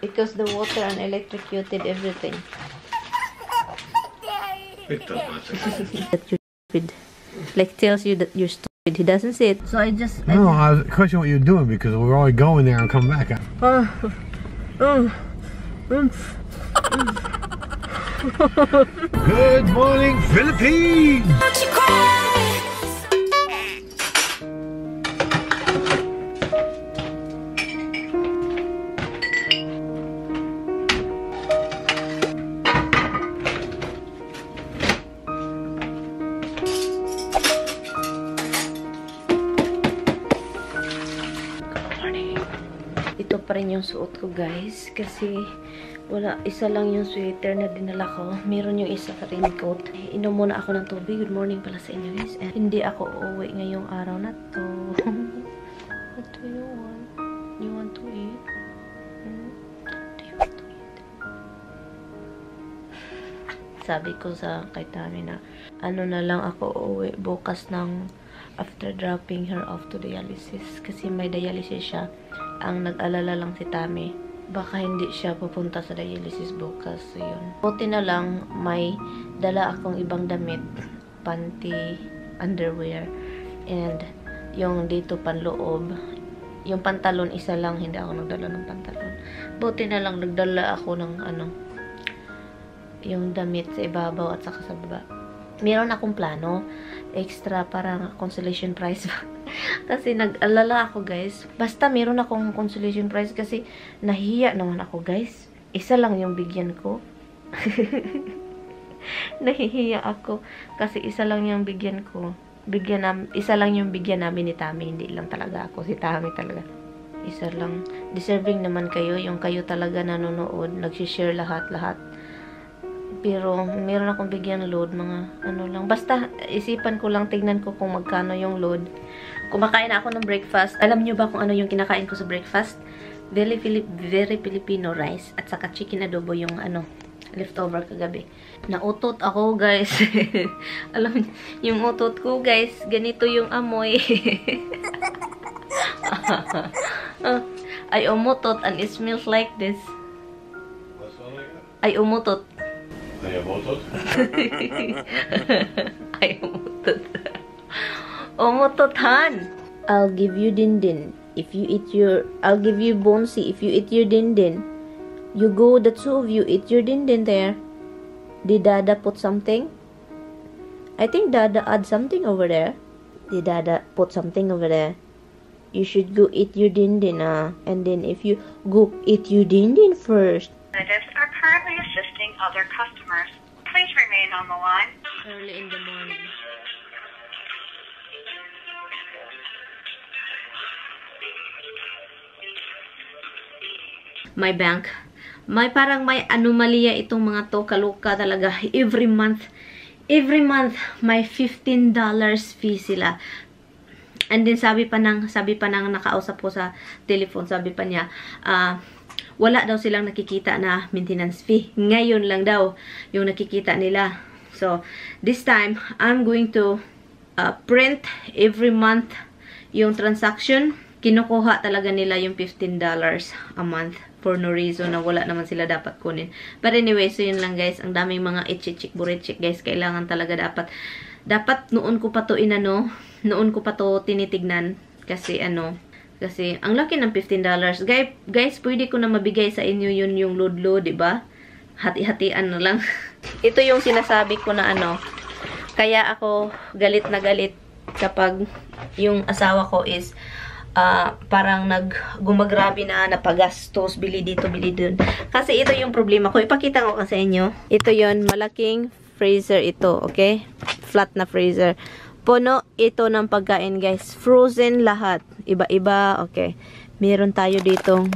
Because the water and electrocuted everything. That you're stupid. Like tells you that you're stupid. He doesn't say it. So I just... No, I was questioning what you're doing because we're already going there and come back. Good morning, Philippines! Ito pa rin yung suot ko, guys. Kasi wala, isa lang yung sweater na dinala ko. Meron yung isa ka raincoat. Inom muna ako ng tubig. Good morning pala sa inyo, guys. And hindi ako uuwi ngayong araw na to. What do you want? You want to eat? Do you want to eat? Sabi ko sa kay Tami na ano na lang ako uuwi bukas ng after dropping her off to dialysis. Kasi may dialysis siya. Ang nag-alala lang si Tami, baka hindi siya pupunta sa dialysis bukas. So, yun. Buti na lang, may dala akong ibang damit. Panty, underwear, and yung dito panloob. Yung pantalon, isa lang. Hindi ako nagdala ng pantalon. Buti na lang, nagdala ako ng yung damit sa ibabaw at saka sa baba. Meron akong plano. Extra, parang consolation prize. Kasi nag-alala ako, guys. Basta meron akong consolation prize kasi nahiya naman ako, guys. Isa lang yung bigyan ko. Nahihiya ako kasi isa lang yung bigyan ko. Isa lang yung bigyan namin ni Tami. Hindi lang talaga ako. Si Tami talaga. Isa lang. Deserving naman kayo. Yung kayo talaga nanonood. Nag-share lahat-lahat. Pero, meron akong bigyan load, mga ano lang. Basta, isipan ko lang, tignan ko kung magkano yung load. Kumakain na ako ng breakfast. Alam niyo ba kung ano yung kinakain ko sa breakfast? Very Filipino rice. At saka chicken adobo yung leftover kagabi. Nautot ako, guys. Alam niyo, yung utot ko, guys, ganito yung amoy. Ay umutot and it smells like this. Ay umutot. Ay umutot? Ay umutot. Umutotan. I'll give you dindin if you eat your... I'll give you bonsi if you eat your dindin. You go, the two of you, eat your dindin there. Did Dada put something? I think Dada add something over there. Did Dada put something over there? You should go eat your dindin, and then if you go eat your dindin first. Representatives are currently assisting other customers. Please remain on the line. Early in the morning. My bank. Parang may anomalya itong mga to. Kaluka talaga. Every month, may $15 fee sila. And then sabi pa nang nakausap ko sa telephone, sabi pa niya, wala daw silang nakikita na maintenance fee. Ngayon lang daw yung nakikita nila. So, this time, I'm going to print every month yung transaction. Kinukuha talaga nila yung $15 a month for no reason na wala naman sila dapat kunin. But anyway, so yun lang, guys. Ang daming mga itchichik, burichik, guys. Kailangan talaga dapat noon ko pa to noon ko pa to tinitignan. Kasi kasi ang laki ng $15. Guys, pwede ko na mabigay sa inyo yun yung load, diba? Hati-hatian na lang. Ito yung sinasabi ko na kaya ako galit na galit kapag yung asawa ko is parang gumagrabe na napagastos, bili dito, bili dun. Kasi ito yung problema ko. Ipakita ko sa inyo. Ito yon, malaking freezer ito, okay? Flat na freezer. Puno ito ng pagkain, guys. Frozen lahat. Iba-iba, okay. Meron tayo ditong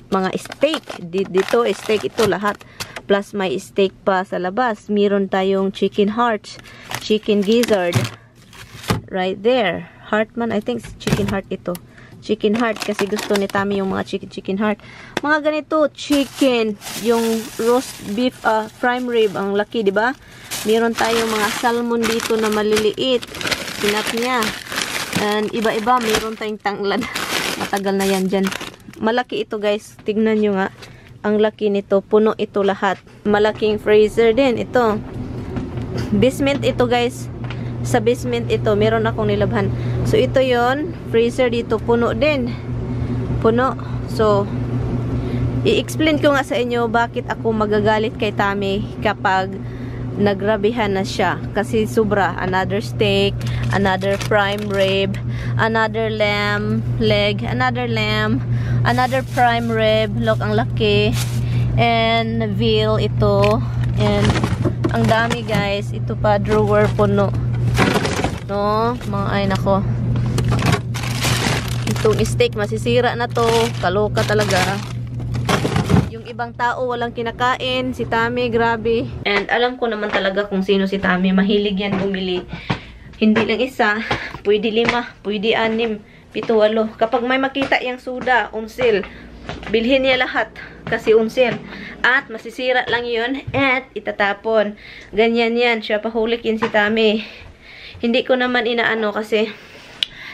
mga steak. Dito, steak ito lahat. Plus, may steak pa sa labas. Meron tayong chicken hearts. Chicken gizzard. Right there. Heartman, I think chicken heart ito. Chicken heart, kasi gusto ni Tami yung mga chicken heart. Mga ganito, chicken. Yung roast beef, prime rib. Ang laki, diba? Meron tayong mga salmon dito na maliliit. Sinat niya. And iba-iba, meron tayong tanglad. Matagal na yan dyan. Malaki ito, guys. Tignan nyo nga. Ang laki nito. Puno ito lahat. Malaking freezer din. Ito. Basement ito guys. Sa basement ito. Meron akong nilabhan. So ito yon freezer dito. Puno din. Puno. So, i-explain ko nga sa inyo bakit ako magagalit kay Tami kapag nagrabihan na siya. Kasi sobra. Another steak, another prime rib, another lamb leg, another lamb, another prime rib. Look, ang laki. And veal ito. And ang dami guys. Ito pa, drawer puno. No? Mga ay nako. Itong steak, masisira na to. Kaloka talaga. Ibang tao walang kinakain, si Tami, grabe. And alam ko naman talaga kung sino si Tami, mahilig yan bumili. Hindi lang isa, pwede 5, pwede 6, 7, 8. Kapag may makita yung suda, unsil, bilhin niya lahat kasi unsil. At masisira lang yun at itatapon. Ganyan yan, siya pahulikin si Tami. Hindi ko naman inaano kasi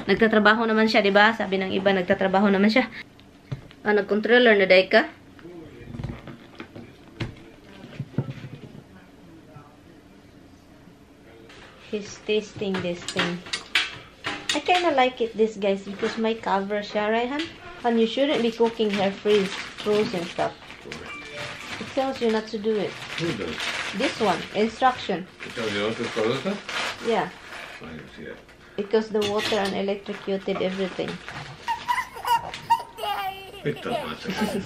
nagtatrabaho naman siya, diba? Sabi ng iba, nagtatrabaho naman siya. Nag-controller na day ka? He's tasting this thing. I kinda like it, this guys, because my cover siya, right, Han? And you shouldn't be cooking her frozen stuff. It tells you not to do it. Who does? This one, instruction. It tells you not to frozen stuff? Yeah. I didn't see it. Because the water and electrocuted everything. It does not say that.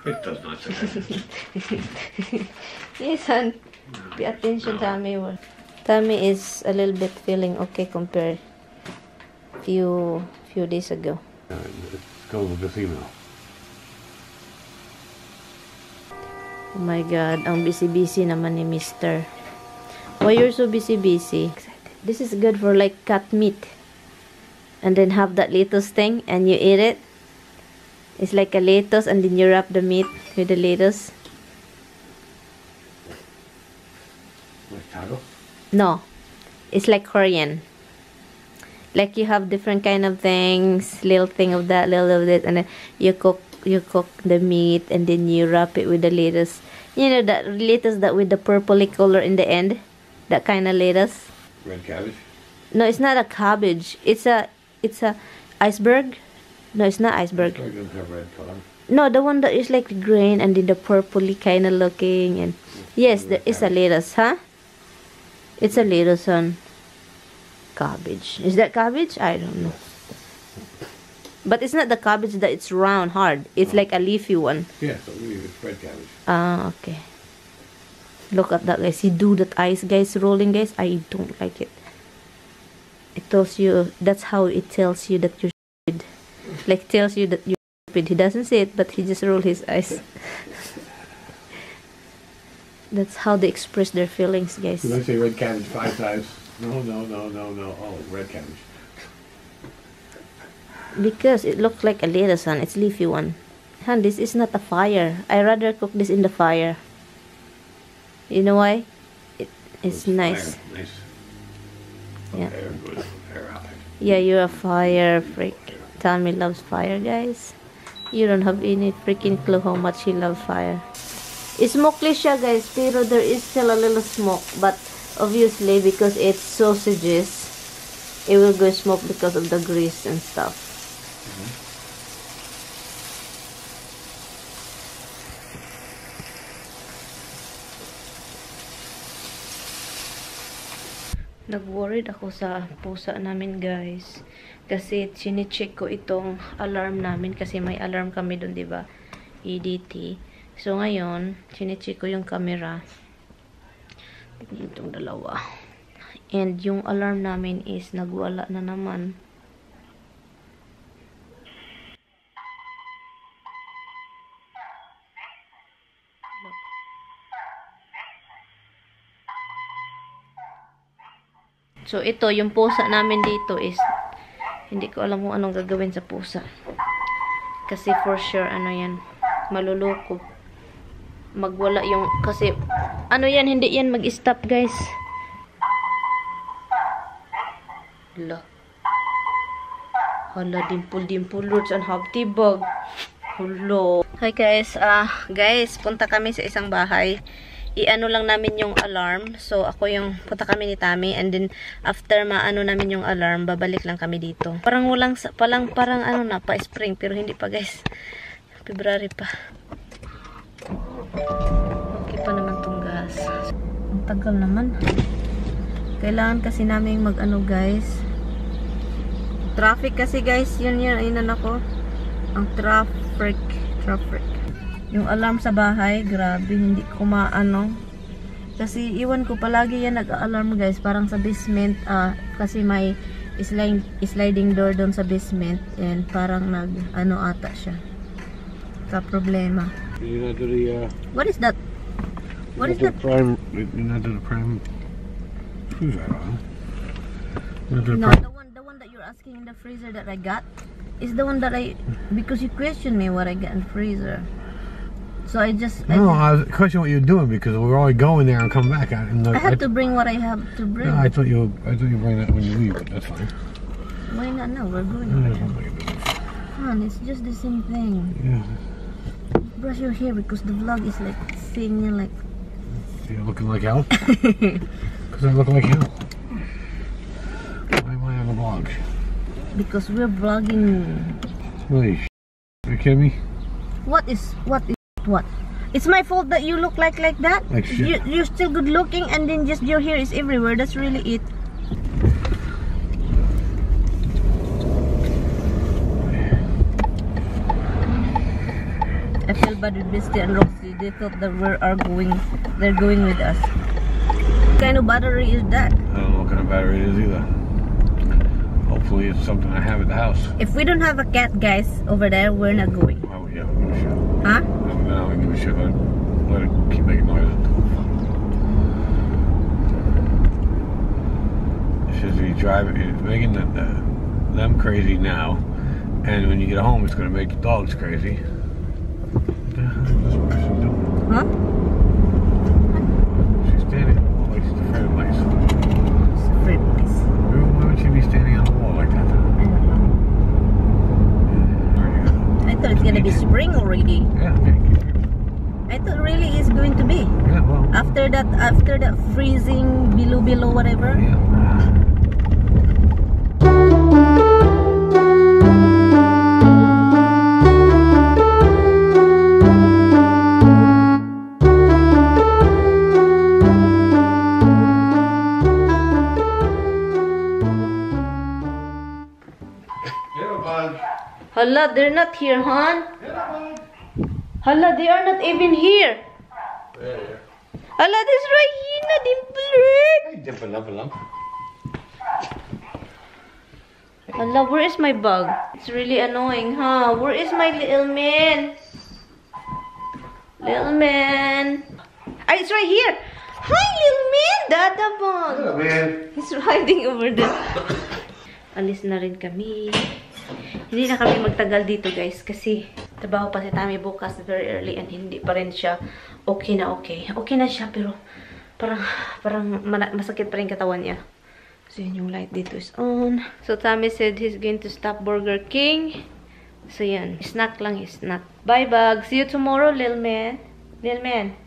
It does not say that. Yes, Han. Pay attention, Tami. Tami is a little bit feeling okay compared few days ago. Let's go to the casino. Oh my God, ang busy-busy naman ni Mister. Why you're so busy-busy? This is good for like cut meat. And then have that lettuce thing and you eat it. It's like a lettuce and then you wrap the meat with the lettuce. Like taco? No, it's like Korean. Like you have different kind of things, little thing of that, little of that, and then you cook the meat, and then you wrap it with the lettuce. You know that lettuce that with the purpley color in the end, that kind of lettuce. Red cabbage? No, it's not a cabbage. It's a iceberg. No, it's not iceberg. Iceberg doesn't have red color. No, the one that is like green and then the purpley kind of looking, and yes, there is a lettuce, huh? It's a lettuce on cabbage. Is that cabbage? I don't know. But it's not the cabbage that it's round, hard. It's like a leafy one. Yeah, so really it's red cabbage. Ah, okay. Look at that, guys. You do that eyes, guys, rolling, guys. I don't like it. It tells you, that's how it tells you that you're stupid. Like, tells you that you're stupid. He doesn't say it, but he just rolls his eyes. That's how they express their feelings, guys. Did I say red cabbage 5 times? No. Oh, red cabbage. Because it looks like a lettuce, son. It's leafy one. Han, this is not a fire. I rather cook this in the fire. You know why? It's nice. Fire. Nice. Yeah. Fire good. Fire hot. Yeah, you're a fire freak. Tommy loves fire, guys. You don't have any freaking clue how much he loves fire. Smokeless siya, guys, pero there is still a little smoke. But obviously, because it's sausages, it will go smoke because of the grease and stuff. Nag-worried ako sa pusa namin, guys. Kasi chine-check ko itong alarm namin kasi may alarm kami doon, 'di ba? EDT. So ngayon, chine-check ko yung camera. Itong dalawa. And yung alarm namin is nagwala na naman. So ito, yung pusa namin dito is hindi ko alam kung anong gagawin sa pusa. Kasi for sure, ano yan, maluloko. Magwala yung, kasi, ano yan, hindi yan mag-stop, guys. Hala, dimple, lords, and habtibag. Hello. Hi guys. Guys, punta kami sa isang bahay. I-ano lang namin yung alarm. So, ako yung punta kami ni Tami. And then, after maano namin yung alarm, babalik lang kami dito. Parang walang, parang ano na, pa spring. Pero hindi pa guys. February pa. Okay pa naman tong gas. Ang tagal naman. Kailangan kasi namin mag-ano guys. Traffic kasi guys. Yun ako. Ang traffic. Yung alarm sa bahay, grabe, hindi ko maano. Kasi iwan ko palagi yan nag-alarm guys, parang sa basement, kasi may sliding door doon sa basement, and parang nag-ano ata siya. Ka problema. What is that? What is that? You're not doing the prime. Who's that on? No, the one that you're asking in the freezer that I got is the one that because you questioned me what I got in the freezer. So I was questioning what you're doing because we're already going there and come back. I have to bring what I have to bring. No, I thought you bring that when you leave, but that's fine. Why not now? We're going over there. Hon, it's just the same thing. Yeah. Brush your hair because the vlog is like seeing you like. You're looking like hell? Because I look like hell. Why am I on the vlog? Because we're vlogging. Holy sh**. Are you kidding me? What? It's my fault that you look like that? Like shit. You're still good looking and then just your hair is everywhere. That's really it. I feel bad with Misty and Roxy. They thought that they're going with us. What kind of battery is that? I don't know what kind of battery it is either. Hopefully it's something I have at the house. If we don't have a cat, guys, over there, we're not going. Oh yeah, we're gonna shit. Huh? No, I don't give a shit. Let it keep making noises. It's just you drive it, it's making them crazy now, and when you get home, it's gonna make the dogs crazy. What the hell is this person doing? Huh? She's standing on the wall like she's afraid of mice. It's afraid of mice. Why would she be standing on the wall like that? I thought it's gonna be spring already. Yeah, thank you. I thought really it's going to be. Yeah, well. After that freezing below whatever. Yeah. Hala, they're not here, hon. Hala, they are not even here. Hala, this Rahina Dimple. Hala, where is my bug? It's really annoying, huh? Where is my little man? Little man. Ah, it's right here. Hi, little man. Dada bug. Hello, man. He's riding over there. Alis na rin kami. Hindi na kami magtagal dito guys kasi trabaho pa si Tami bukas very early and hindi pa rin siya okay na okay. Okay na siya pero parang masakit pa rin katawan niya. So yun yung light dito is on. So Tami said he's going to stop Burger King. So yan, snack lang is snack. Bye bug. See you tomorrow little man. Little man.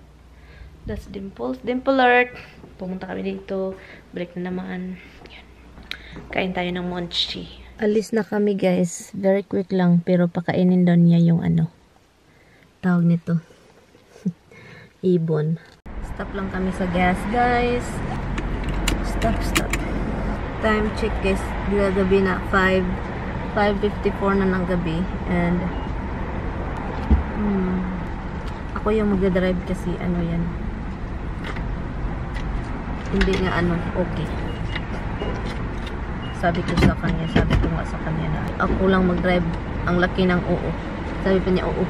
That's Dimples. Dimple alert. Pumunta kami dito. Break na naman. Yan. Kain tayo ng monchi. Alis na kami guys. Very quick lang. Pero pakainin daw niya yung ano. Tawag nito. Ibon. Stop lang kami sa gas guys. Stop. Time check guys. Gabi na 5:54 na ng gabi. And ako yung magdadrive kasi ano yan. Hindi nga ano. Okay. Sabi ko nga sa kanya na ako lang mag-drive. Ang laki ng oo. Sabi pa niya oo.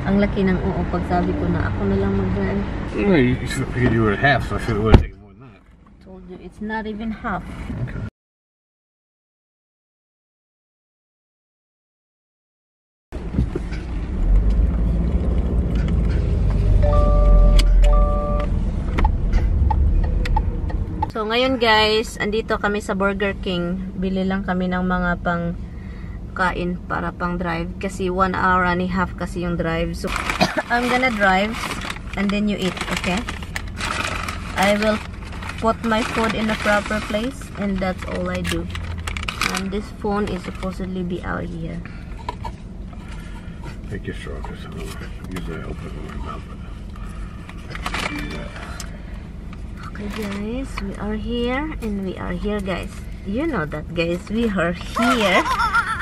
Ang laki ng oo pag sabi ko na ako na lang mag-drive. Well, you figured you were at half, so I figured it would have taken more than that. I told you, it's not even half. Okay. So, ngayon guys, andito kami sa Burger King. Bili lang kami ng mga kain para pang drive. Kasi 1 hour and a half kasi yung drive. So, I'm gonna drive and then you eat, okay? I will put my food in the proper place and that's all I do. And this phone is supposedly be out here. Take your straw, because usually I open it with my mouth. Okay guys, we are here and we are here guys. You know that guys, we are here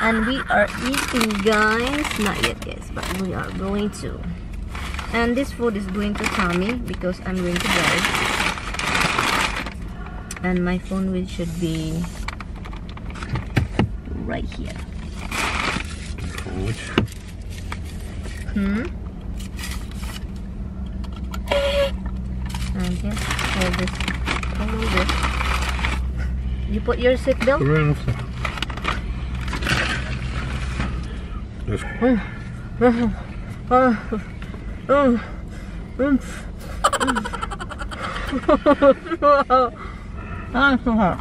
and we are eating guys. Not yet guys, but we are going to. And this food is going to Tommy because I'm going to drive. And my phone should be right here. Which? And just hold this. Hold this. You put your seatbelt? Put it right off the... So hot.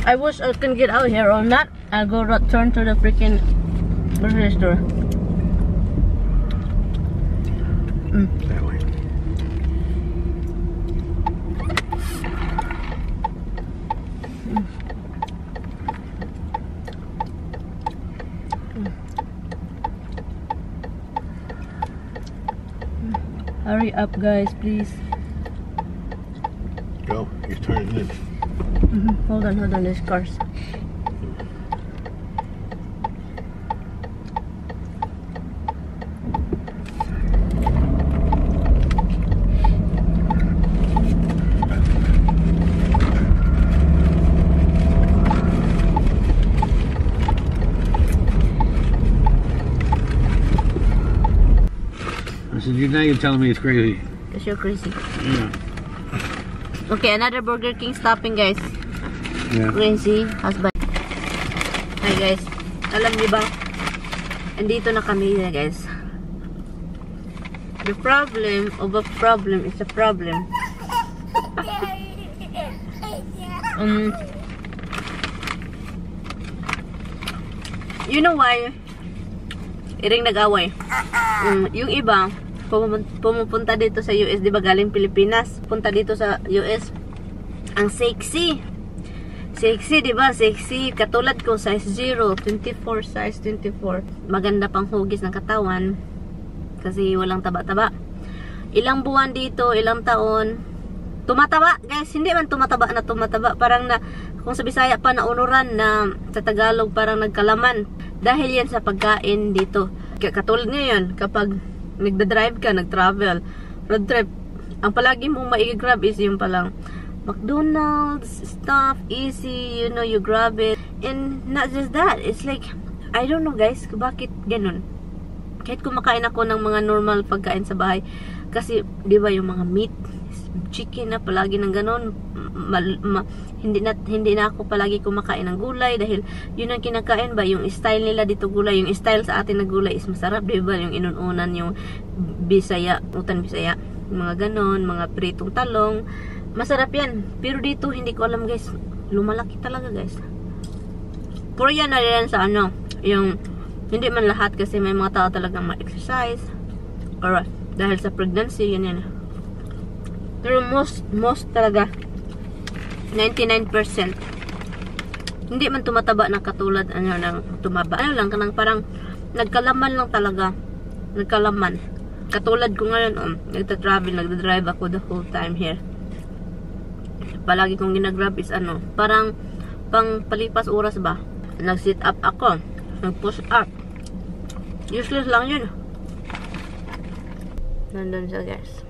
I wish I can get out here or not. I'll go turn to the freaking grocery store. That way. Hurry up, guys, please. Go. He's turning in. Hold on, there's cars. I said, now you're telling me it's crazy. Because you're crazy. Yeah. Okay, another Burger King stopping, guys. Yeah. Crazy husband. Hi guys, alam niyo ba? Andito na kami na guys. The problem of a problem is a problem. You know why? Iring nag-away. Yung iba, pumupunta dito sa US, di ba galing Pilipinas? Punta dito sa US. Ang sexy. Sexy, di ba? Sexy. Katulad ko, size 0, 24, size 24. Maganda pang hugis ng katawan. Kasi walang taba-taba. Ilang buwan dito, ilang taon. Tumataba, guys. Hindi man tumataba na tumataba. Parang na, kung sa Bisaya pa, naunuran na sa Tagalog, parang nagkalaman. Dahil yan sa pagkain dito. Katulad ngayon, kapag nagda-drive ka, nag-travel, road trip, ang palagi mong mai-grab is yung palang McDonald's stuff, easy, you know, you grab it. And not just that, it's like, I don't know guys, bakit ganun? Kahit kumakain ako ng mga normal pagkain sa bahay, kasi, di ba yung mga meat, chicken na palagi ng ganun, hindi na ako palagi kumakain ng gulay, dahil yun ang kinakain ba, yung style nila dito gulay, yung style sa atin na gulay is masarap, di ba? Yung inununan, yung Bisaya, utan Bisaya, mga ganun, mga pritong talong, masarap yan. Pero dito, hindi ko alam guys. Lumalaki talaga guys. Puro yan na rin sa ano. Yung, hindi man lahat kasi may mga tao talagang ma-exercise. Or, dahil sa pregnancy, yan. Pero most talaga, 99%. Hindi man tumataba na katulad, ano, ng tumaba. Ano lang, kanang parang, nagkalaman lang talaga. Nagkalaman. Katulad ko ngayon, nagta-travel, nagda-drive ako the whole time here. Palagi kong ginagrab is ano, parang pang palipas oras ba, nag-sit up ako, nag-push up, useless lang yun. Nandun siya guys.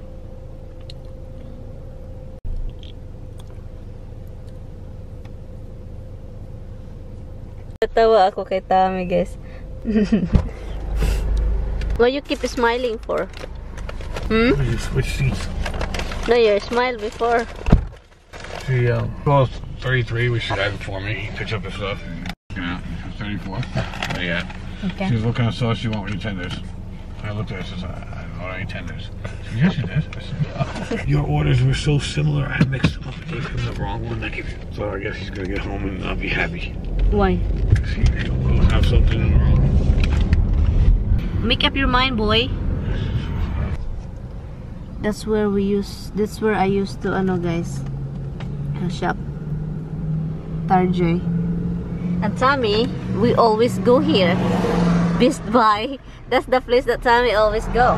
Natawa ako kay Tommy guys. What you keep smiling for? Switch seats. No, you smiled before. She, well, 33, we should have it for me. He picks up his stuff. Yeah, 34. Yeah. Okay. She was, what kind of sauce you want with your tenders? I looked at her, I said, I don't Alright, tenders. So yes, it is. Your orders were so similar, I mixed them up and gave him the wrong one. So I guess he's gonna get home and not be happy. Why? He will have something wrong. Make up your mind, boy. That's where I used to, guys, shop. Tarjay. And Tommy, we always go here. Best Buy. That's the place that Tommy always go.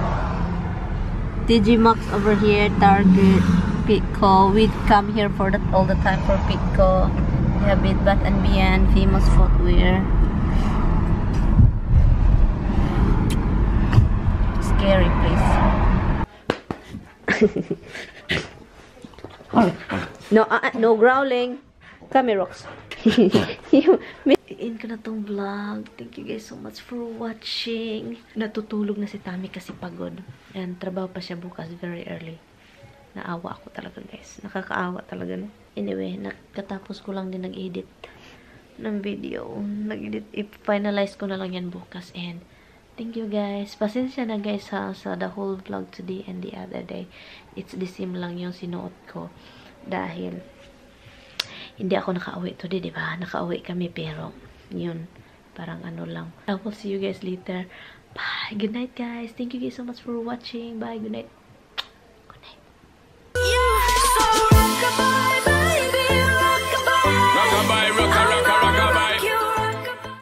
TJ Maxx over here, Target, Pitco. We come here for that all the time for Pitco. We have Bed Bath & Beyond, famous footwear. Scary place. No growling. Come here, Rox. In ko na tong vlog. Thank you guys so much for watching. Natutulog na si Tommy kasi pagod. And trabaho pa siya bukas very early. Naawa ako talaga, guys. Nakakaawa talaga, no? Anyway, nakatapos ko lang din nag-edit ng video. I-finalize ko na lang yan bukas. And thank you guys. Pasensya na guys sa the whole vlog today and the other day. It's the same lang yung sinuot ko. Dahil hindi ako nakauwi today, diba? Nakauwi kami pero yun, parang ano lang. I will see you guys later. Bye. Good night guys. Thank you guys so much for watching. Bye. Good night.